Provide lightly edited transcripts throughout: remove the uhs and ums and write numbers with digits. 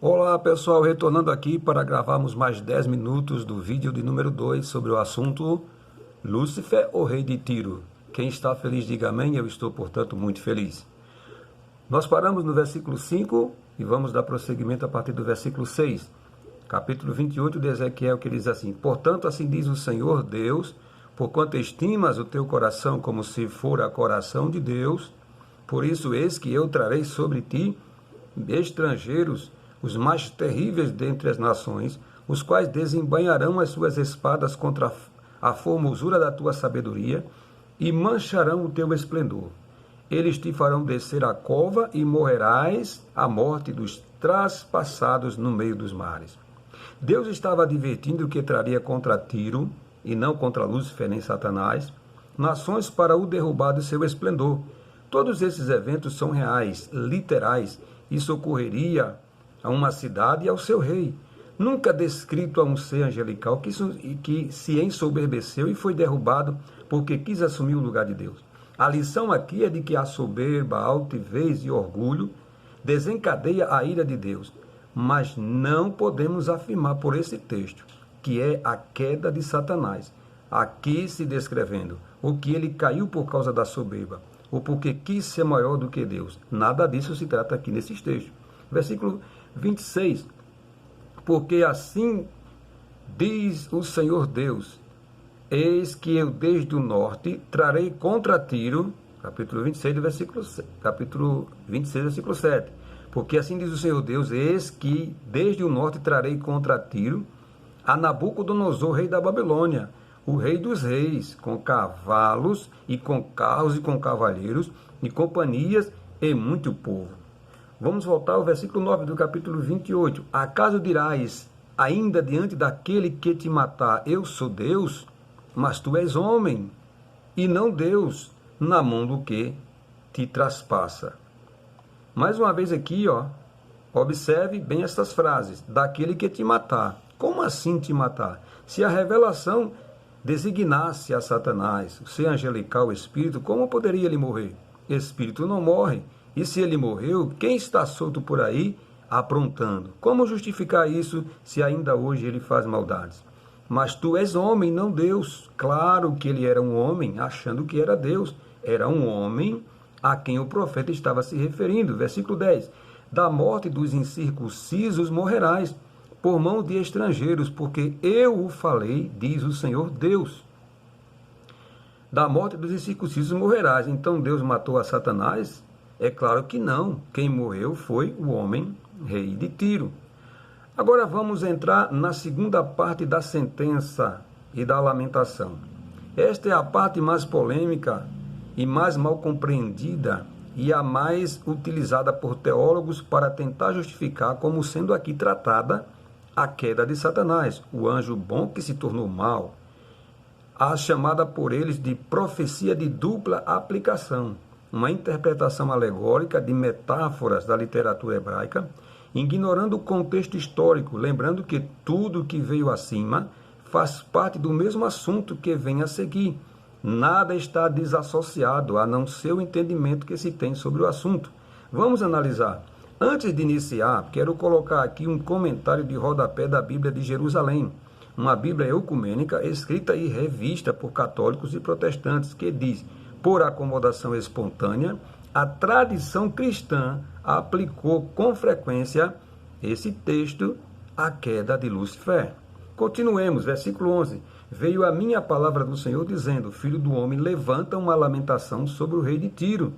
Olá pessoal, retornando aqui para gravarmos mais 10 minutos do vídeo de número 2 sobre o assunto Lúcifer, o rei de Tiro. Quem está feliz diga amém, eu estou portanto muito feliz. Nós paramos no versículo 5 e vamos dar prosseguimento a partir do versículo 6. Capítulo 28 de Ezequiel, que diz assim: Portanto assim diz o Senhor Deus, porquanto estimas o teu coração como se fora coração de Deus, por isso eis que eu trarei sobre ti estrangeiros, os mais terríveis dentre as nações, os quais desembainharão as suas espadas contra a formosura da tua sabedoria e mancharão o teu esplendor. Eles te farão descer a cova e morrerás a morte dos traspassados no meio dos mares. Deus estava advertindo que traria contra Tiro, e não contra Lúcifer nem Satanás, nações para o derrubar do seu esplendor. Todos esses eventos são reais, literais. Isso ocorreria a uma cidade e ao seu rei. Nunca descrito a um ser angelical que se ensoberbeceu e foi derrubado porque quis assumir o lugar de Deus. A lição aqui é de que a soberba, a altivez e orgulho desencadeia a ira de Deus. Mas não podemos afirmar por esse texto que é a queda de Satanás. Aqui se descrevendo o que ele caiu por causa da soberba, ou porque quis ser maior do que Deus. Nada disso se trata aqui nesses textos. Versículo 26. Porque assim diz o Senhor Deus, eis que eu desde o norte trarei contra Tiro, capítulo 26, versículo 7. Porque assim diz o Senhor Deus, eis que desde o norte trarei contra Tiro a Nabucodonosor, rei da Babilônia, o rei dos reis, com cavalos e com carros e com cavaleiros e companhias e muito povo. Vamos voltar ao versículo 9 do capítulo 28. Acaso dirás, ainda diante daquele que te matar, eu sou Deus? Mas tu és homem, e não Deus, na mão do que te traspassa. Mais uma vez aqui, observe bem essas frases. Daquele que te matar. Como assim te matar? Se a revelação designasse a Satanás, o ser angelical, o espírito, como poderia ele morrer? Espírito não morre. E se ele morreu, quem está solto por aí aprontando? Como justificar isso se ainda hoje ele faz maldades? Mas tu és homem, não Deus. Claro que ele era um homem, achando que era Deus. Era um homem a quem o profeta estava se referindo. Versículo 10. Da morte dos incircuncisos morrerás, por mão de estrangeiros, porque eu o falei, diz o Senhor Deus. Da morte dos incircuncisos morrerás. Então Deus matou a Satanás? É claro que não. Quem morreu foi o homem rei de Tiro. Agora vamos entrar na segunda parte da sentença e da lamentação. Esta é a parte mais polêmica e mais mal compreendida e a mais utilizada por teólogos para tentar justificar como sendo aqui tratada a queda de Satanás, o anjo bom que se tornou mau, a chamada por eles de profecia de dupla aplicação, uma interpretação alegórica de metáforas da literatura hebraica, ignorando o contexto histórico, lembrando que tudo que veio acima faz parte do mesmo assunto que vem a seguir. Nada está desassociado, a não ser o entendimento que se tem sobre o assunto. Vamos analisar. Antes de iniciar, quero colocar aqui um comentário de rodapé da Bíblia de Jerusalém, uma Bíblia ecumênica escrita e revista por católicos e protestantes, que diz: por acomodação espontânea, a tradição cristã aplicou com frequência esse texto à queda de Lúcifer. Continuemos, versículo 11. Veio a minha palavra do Senhor dizendo: filho do homem, levanta uma lamentação sobre o rei de Tiro.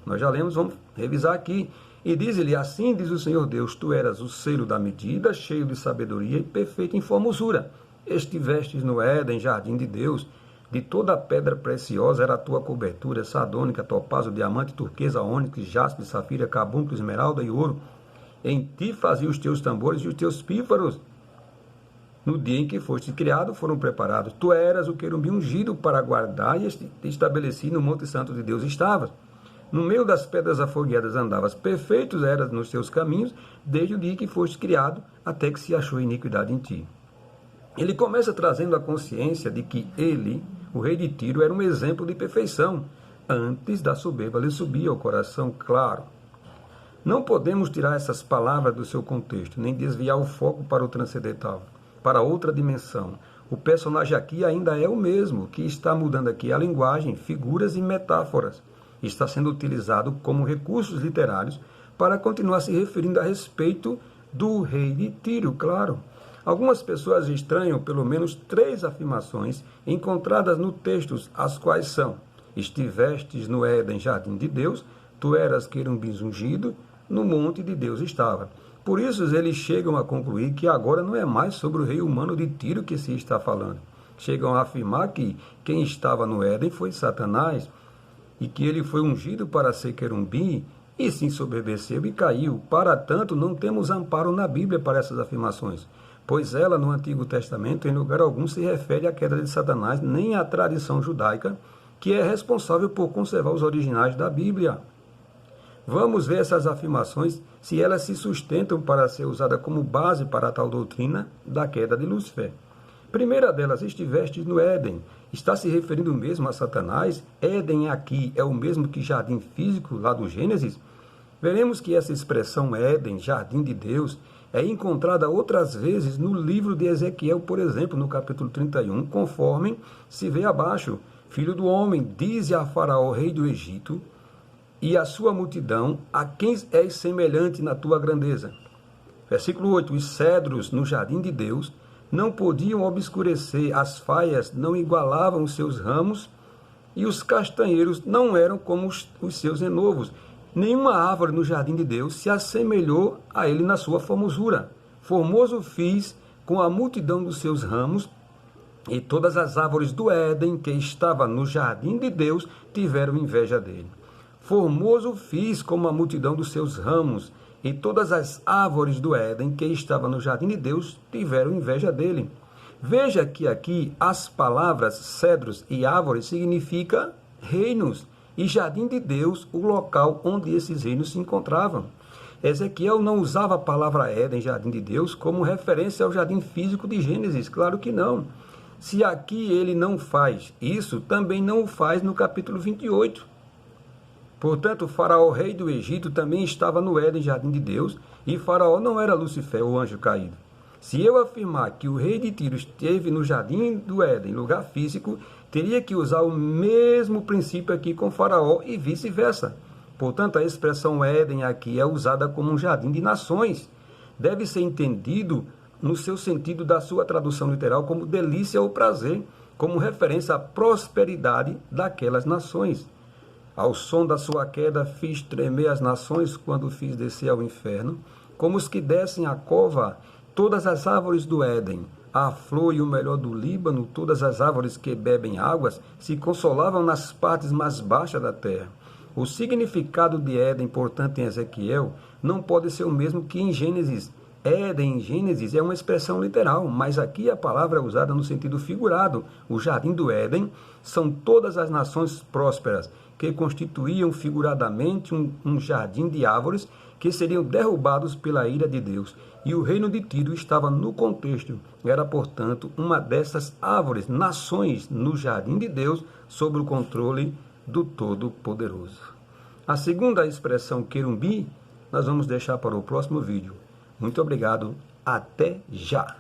Nós já lemos, vamos revisar aqui. E diz-lhe: assim diz o Senhor Deus, tu eras o selo da medida, cheio de sabedoria e perfeito em formosura. Estivestes no Éden, jardim de Deus, de toda a pedra preciosa era a tua cobertura, sardônica, topázio, diamante, turquesa, ônix, jaspe, safira, carbúnculo, esmeralda e ouro. Em ti fazia os teus tambores e os teus pífaros. No dia em que foste criado, foram preparados. Tu eras o querubim ungido para guardar e te estabeleci no monte santo de Deus estavas. No meio das pedras afogueadas andavas, perfeitos eras nos teus caminhos, desde o dia que foste criado, até que se achou iniquidade em ti. Ele começa trazendo a consciência de que ele, o rei de Tiro, era um exemplo de perfeição. Antes da soberba lhe subia ao coração, claro. Não podemos tirar essas palavras do seu contexto, nem desviar o foco para o transcendental, para outra dimensão. O personagem aqui ainda é o mesmo, que está mudando aqui a linguagem, figuras e metáforas. Está sendo utilizado como recursos literários para continuar se referindo a respeito do rei de Tiro, claro. Algumas pessoas estranham pelo menos 3 afirmações encontradas no texto, as quais são: estivestes no Éden, jardim de Deus, tu eras querubim ungido, no monte de Deus estava. Por isso eles chegam a concluir que agora não é mais sobre o rei humano de Tiro que se está falando. Chegam a afirmar que quem estava no Éden foi Satanás e que ele foi ungido para ser querubim e se ensoberbeceu e caiu. Para tanto, não temos amparo na Bíblia para essas afirmações, pois ela, no Antigo Testamento, em lugar algum se refere à queda de Satanás, nem à tradição judaica, que é responsável por conservar os originais da Bíblia. Vamos ver essas afirmações, se elas se sustentam para ser usada como base para a tal doutrina da queda de Lúcifer. Primeira delas, estivestes no Éden. Está se referindo mesmo a Satanás? Éden aqui é o mesmo que jardim físico lá do Gênesis? Veremos que essa expressão Éden, jardim de Deus, é encontrada outras vezes no livro de Ezequiel, por exemplo, no capítulo 31, conforme se vê abaixo. Filho do homem, dize a Faraó, rei do Egito, e a sua multidão, a quem és semelhante na tua grandeza. Versículo 8, os cedros no jardim de Deus não podiam obscurecer, as faias não igualavam os seus ramos, e os castanheiros não eram como os seus renovos. Nenhuma árvore no jardim de Deus se assemelhou a ele na sua formosura. Formoso fiz com a multidão dos seus ramos, e todas as árvores do Éden que estava no jardim de Deus tiveram inveja dele. Formoso fiz como a multidão dos seus ramos, e todas as árvores do Éden que estava no jardim de Deus tiveram inveja dele. Veja que aqui as palavras cedros e árvores significam reinos, e jardim de Deus, o local onde esses reinos se encontravam. Ezequiel não usava a palavra Éden, jardim de Deus, como referência ao jardim físico de Gênesis, claro que não. Se aqui ele não faz isso, também não o faz no capítulo 28. Portanto, o Faraó, rei do Egito, também estava no Éden, jardim de Deus, e Faraó não era Lúcifer, o anjo caído. Se eu afirmar que o rei de Tiro esteve no jardim do Éden, lugar físico, teria que usar o mesmo princípio aqui com Faraó e vice-versa. Portanto, a expressão Éden aqui é usada como um jardim de nações. Deve ser entendido no seu sentido da sua tradução literal como delícia ou prazer, como referência à prosperidade daquelas nações. Ao som da sua queda fiz tremer as nações quando fiz descer ao inferno, como os que descem à cova, todas as árvores do Éden, a flor e o melhor do Líbano, todas as árvores que bebem águas, se consolavam nas partes mais baixas da terra. O significado de Éden, portanto, em Ezequiel, não pode ser o mesmo que em Gênesis. Éden, em Gênesis, é uma expressão literal, mas aqui a palavra é usada no sentido figurado. O jardim do Éden são todas as nações prósperas, que constituíam figuradamente um jardim de árvores que seriam derrubados pela ira de Deus. E o reino de Tiro estava no contexto. Era, portanto, uma dessas árvores, nações no jardim de Deus, sob o controle do Todo-Poderoso. A segunda expressão querubim, nós vamos deixar para o próximo vídeo. Muito obrigado, até já!